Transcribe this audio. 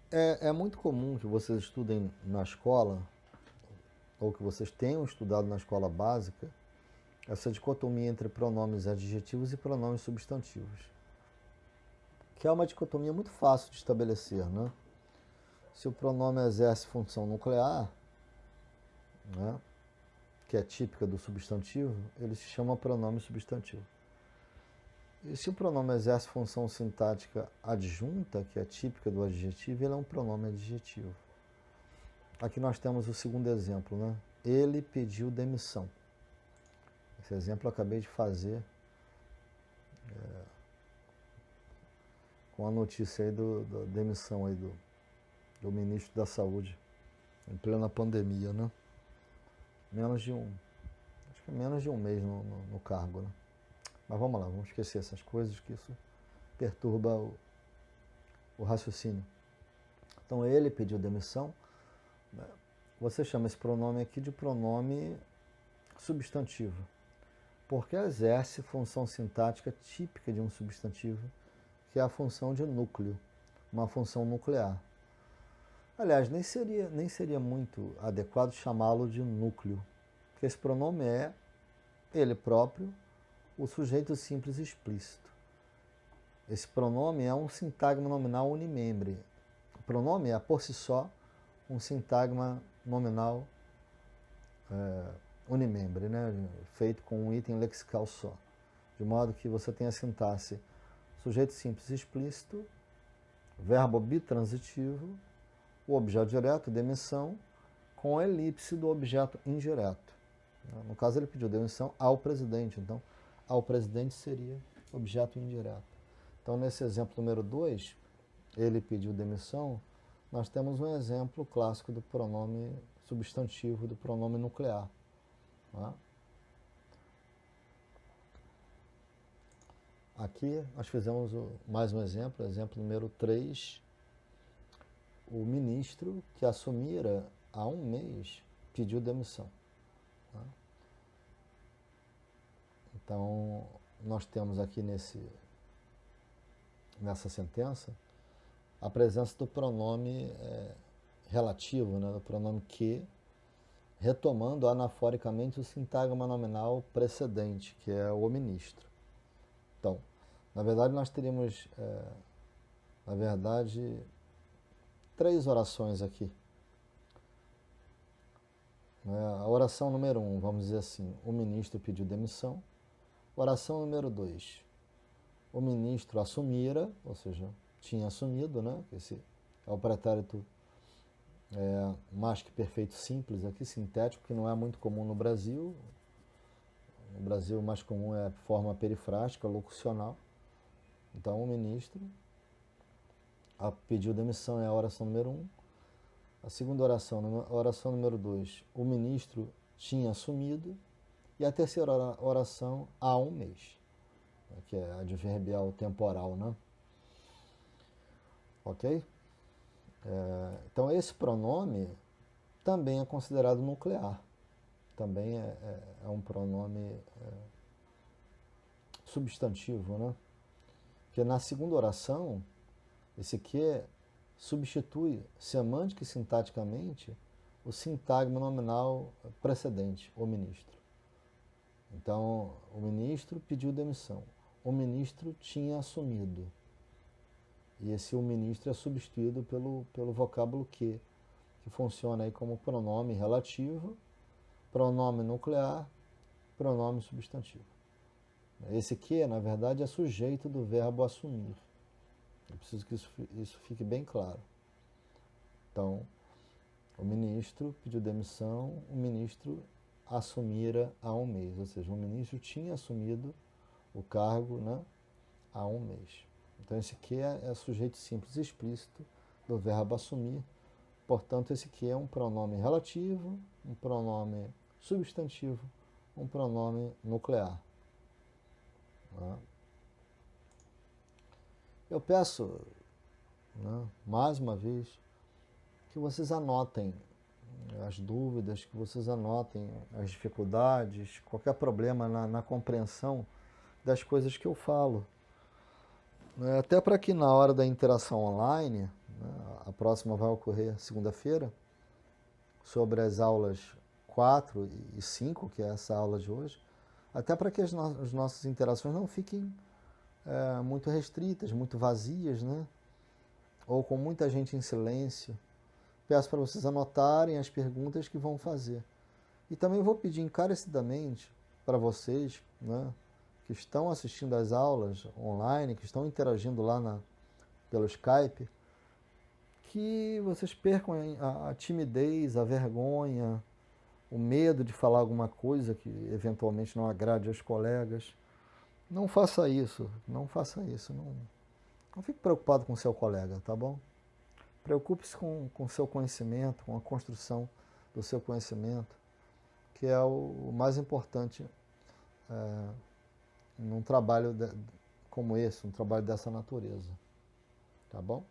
É muito comum que vocês estudem na escola, ou que vocês tenham estudado na escola básica, essa dicotomia entre pronomes adjetivos e pronomes substantivos, que é uma dicotomia muito fácil de estabelecer, né? Se o pronome exerce função nuclear, né, que é típica do substantivo, ele se chama pronome substantivo. E se o pronome exerce função sintática adjunta, que é típica do adjetivo, ele é um pronome adjetivo. Aqui nós temos o segundo exemplo, né? Ele pediu demissão. Esse exemplo eu acabei de fazer com a notícia aí da demissão aí do ministro da Saúde, em plena pandemia, né? Menos de um, acho que é menos de um mês no cargo, né? Mas vamos lá, vamos esquecer essas coisas, que isso perturba o raciocínio. Então ele pediu demissão, né? Você chama esse pronome aqui de pronome substantivo, porque exerce função sintática típica de um substantivo, que é a função de núcleo, uma função nuclear. Aliás, nem seria muito adequado chamá-lo de núcleo, porque esse pronome é ele próprio, o sujeito simples explícito. Esse pronome é um sintagma nominal unimembre. O pronome é, por si só, um sintagma nominal unimembre, né? Feito com um item lexical só. De modo que você tem a sintaxe sujeito simples explícito, verbo bitransitivo, o objeto direto, demissão, com a elipse do objeto indireto. No caso, ele pediu demissão ao presidente, então, ao presidente seria objeto indireto. Então, nesse exemplo número 2, ele pediu demissão, nós temos um exemplo clássico do pronome substantivo, do pronome nuclear. Tá? Aqui nós fizemos mais um exemplo número 3. O ministro que assumira há um mês pediu demissão. Tá? Então, nós temos aqui nessa sentença a presença do pronome relativo, né, do pronome que, retomando anaforicamente o sintagma nominal precedente, que é o ministro. Então, na verdade, nós teríamos, três orações aqui. A oração número 1, vamos dizer assim, o ministro pediu demissão. Oração número 2, o ministro assumira, ou seja, tinha assumido, né? Esse é o pretérito mais que perfeito simples aqui, sintético, que não é muito comum no Brasil. No Brasil, o mais comum é a forma perifrástica, locucional. Então, o ministro pediu demissão, é a oração número 1. A segunda oração, a oração número 2, o ministro tinha assumido. E a terceira oração, há um mês, que é adverbial temporal, né? Ok? Então, esse pronome também é considerado nuclear. Também é um pronome substantivo, né? Porque na segunda oração, esse que substitui semântica e sintaticamente o sintagma nominal precedente, o ministro. Então, o ministro pediu demissão. O ministro tinha assumido. E esse o ministro é substituído pelo vocábulo que funciona aí como pronome relativo, pronome nuclear, pronome substantivo. Esse que, na verdade, é sujeito do verbo assumir. Eu preciso que isso fique bem claro. Então, o ministro pediu demissão, o ministro assumira há um mês, ou seja, o ministro tinha assumido o cargo, né, há um mês. Então, esse que é sujeito simples explícito do verbo assumir. Portanto, esse que é um pronome relativo, um pronome substantivo, um pronome nuclear. Eu peço, né, mais uma vez, que vocês anotem as dúvidas, que vocês anotem as dificuldades, qualquer problema na compreensão das coisas que eu falo. Até para que na hora da interação online, né, próxima vai ocorrer segunda-feira, sobre as aulas 4 e 5, que é essa aula de hoje, até para que as nossas interações não fiquem muito restritas, muito vazias, né? Ou com muita gente em silêncio. Peço para vocês anotarem as perguntas que vão fazer. E também vou pedir encarecidamente para vocês, né, que estão assistindo às aulas online, que estão interagindo lá pelo Skype, que vocês percam a timidez, a vergonha, o medo de falar alguma coisa que eventualmente não agrade aos colegas. Não faça isso, não faça isso. Não fique preocupado com o seu colega, tá bom? Preocupe-se com o seu conhecimento, com a construção do seu conhecimento, que é o mais importante num trabalho como esse, um trabalho dessa natureza. Tá bom?